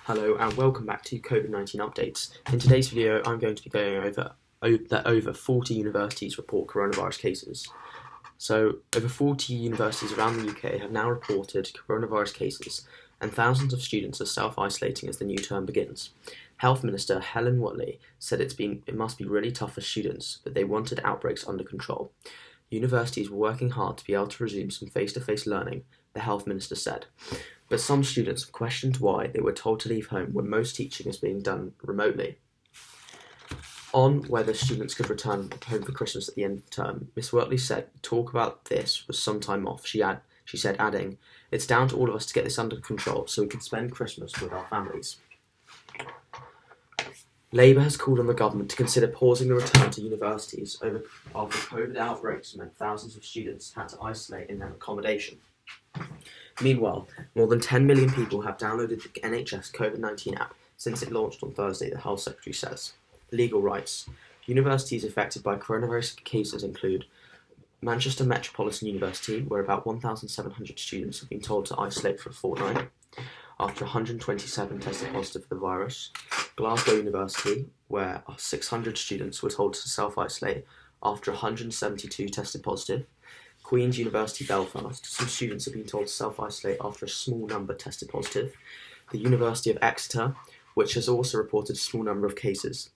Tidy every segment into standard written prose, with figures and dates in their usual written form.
Hello and welcome back to COVID-19 updates. In today's video, I'm going to be going over that over 40 universities report coronavirus cases. So, over 40 universities around the UK have now reported coronavirus cases, and thousands of students are self-isolating as the new term begins. Health Minister Helen Whatley said it must be really tough for students, but they wanted outbreaks under control. Universities were working hard to be able to resume some face-to-face learning, the Health Minister said. But some students have questioned why they were told to leave home when most teaching is being done remotely. On whether students could return home for Christmas at the end of the term, Miss Whatley said talk about this was some time off. She said, adding, "It's down to all of us to get this under control so we can spend Christmas with our families." Labour has called on the government to consider pausing the return to universities after COVID outbreaks meant thousands of students had to isolate in their accommodation. Meanwhile, more than 10 million people have downloaded the NHS COVID-19 app since it launched on Thursday, the Health Secretary says. Legal rights. Universities affected by coronavirus cases include Manchester Metropolitan University, where about 1,700 students have been told to isolate for a fortnight after 127 tested positive for the virus. Glasgow University, where 600 students were told to self-isolate after 172 tested positive. Queen's University Belfast, some students have been told to self-isolate after a small number tested positive. The University of Exeter, which has also reported a small number of cases.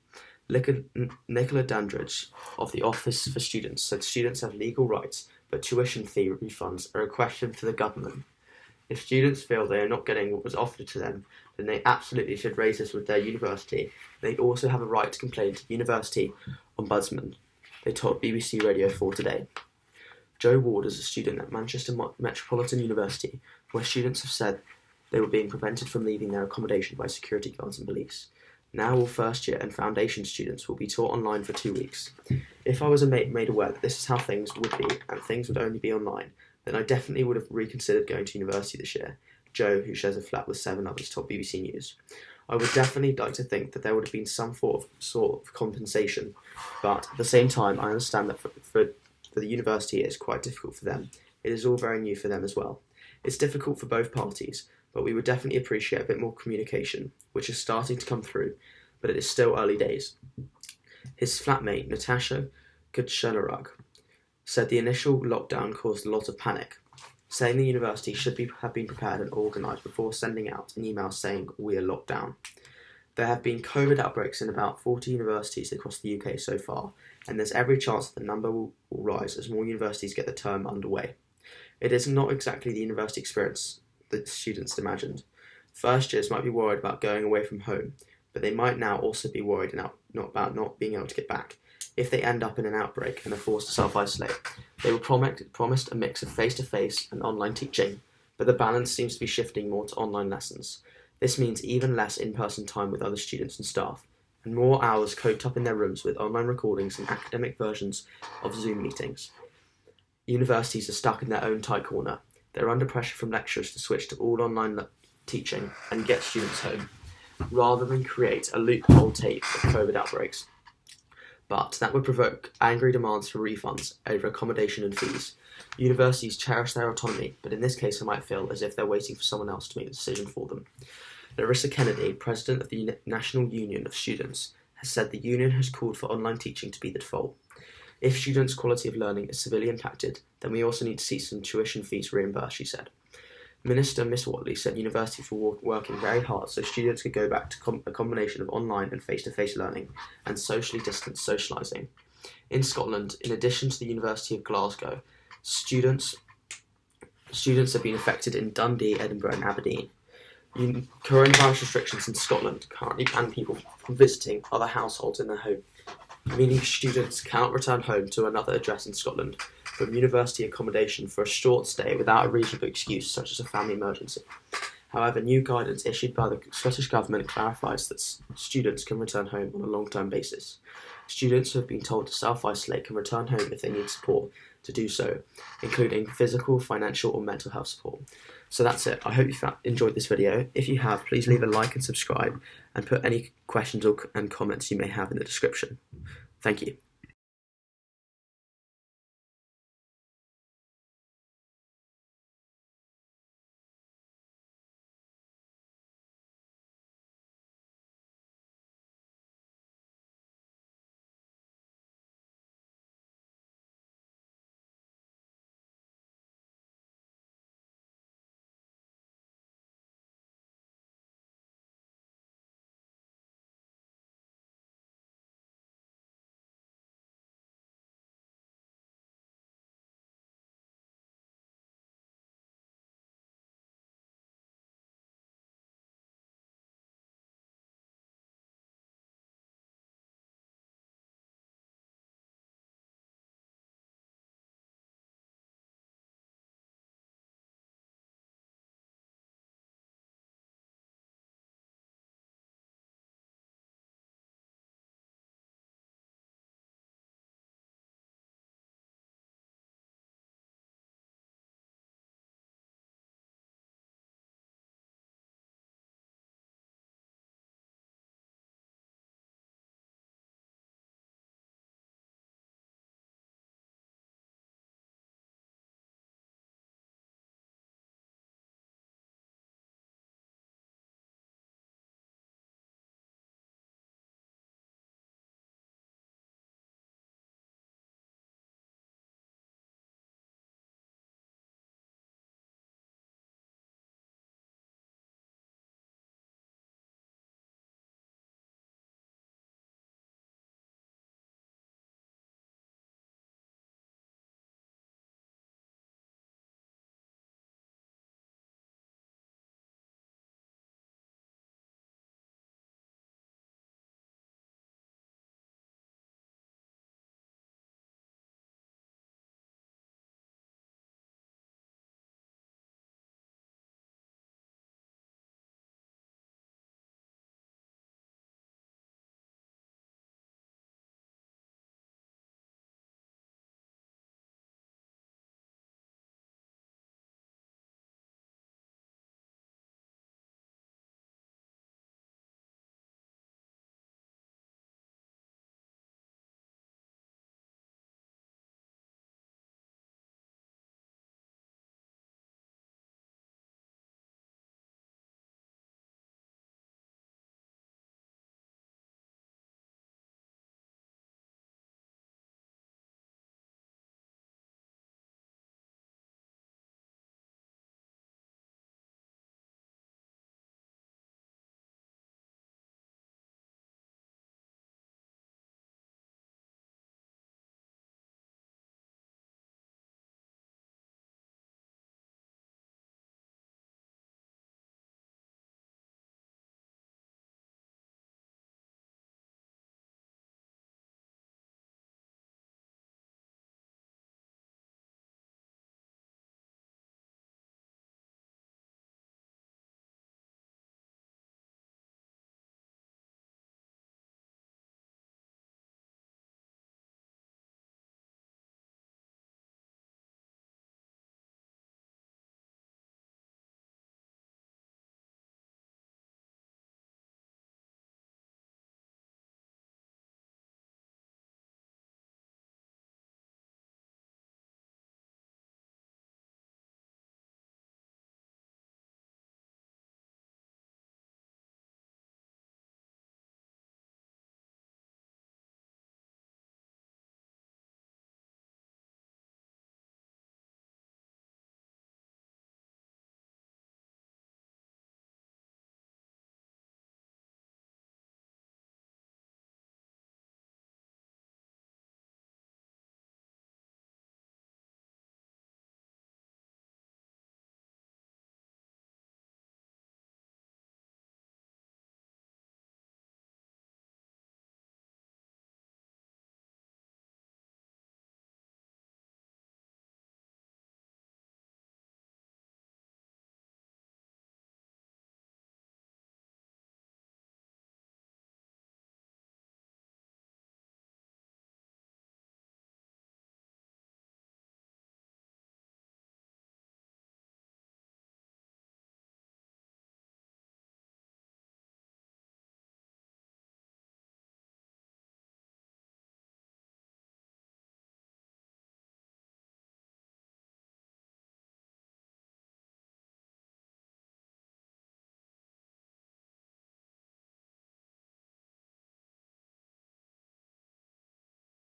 Nicola Dandridge of the Office for Students said students have legal rights, but tuition fee refunds are a question for the government. If students feel they are not getting what was offered to them, then they absolutely should raise this with their university. They also have a right to complain to the University Ombudsman, they told BBC Radio 4 Today. Joe Ward is a student at Manchester Metropolitan University, where students have said they were being prevented from leaving their accommodation by security guards and police. Now all first year and foundation students will be taught online for 2 weeks. If I was made aware that this is how things would be, and things would only be online, then I definitely would have reconsidered going to university this year, Joe, who shares a flat with 7 others, told BBC News. I would definitely like to think that there would have been some sort of compensation, but at the same time I understand that for the university it is quite difficult for them. It is all very new for them as well. It's difficult for both parties, but we would definitely appreciate a bit more communication, which is starting to come through, but it is still early days. His flatmate, Natasha Kuchenarug, said the initial lockdown caused a lot of panic, saying the university should have been prepared and organised before sending out an email saying we are locked down. There have been COVID outbreaks in about 40 universities across the UK so far, and there's every chance that the number will rise as more universities get the term underway. It is not exactly the university experience that students imagined. First years might be worried about going away from home, but they might now also be worried about not being able to get back. If they end up in an outbreak and are forced to self-isolate, they were promised a mix of face-to-face and online teaching, but the balance seems to be shifting more to online lessons. This means even less in-person time with other students and staff, and more hours coked up in their rooms with online recordings and academic versions of Zoom meetings. Universities are stuck in their own tight corner. They're under pressure from lecturers to switch to all online teaching and get students home, rather than create a loophole tape of COVID outbreaks. But that would provoke angry demands for refunds over accommodation and fees. Universities cherish their autonomy, but in this case it might feel as if they're waiting for someone else to make the decision for them. Larissa Kennedy, president of the National Union of Students, has said the union has called for online teaching to be the default. If students' quality of learning is severely impacted, then we also need to see some tuition fees reimbursed, she said. Minister Miss Whatley said universities were working very hard so students could go back to a combination of online and face-to-face learning and socially distanced socialising. In Scotland, in addition to the University of Glasgow, students have been affected in Dundee, Edinburgh and Aberdeen. Coronavirus restrictions in Scotland currently ban people from visiting other households in their home, meaning students cannot return home to another address in Scotland from university accommodation for a short stay without a reasonable excuse such as a family emergency. However, new guidance issued by the Scottish Government clarifies that students can return home on a long-term basis. Students who have been told to self-isolate can return home if they need support to do so, including physical, financial or mental health support. So that's it. I hope you enjoyed this video. If you have, please leave a like and subscribe, and put any questions and comments you may have in the description. Thank you.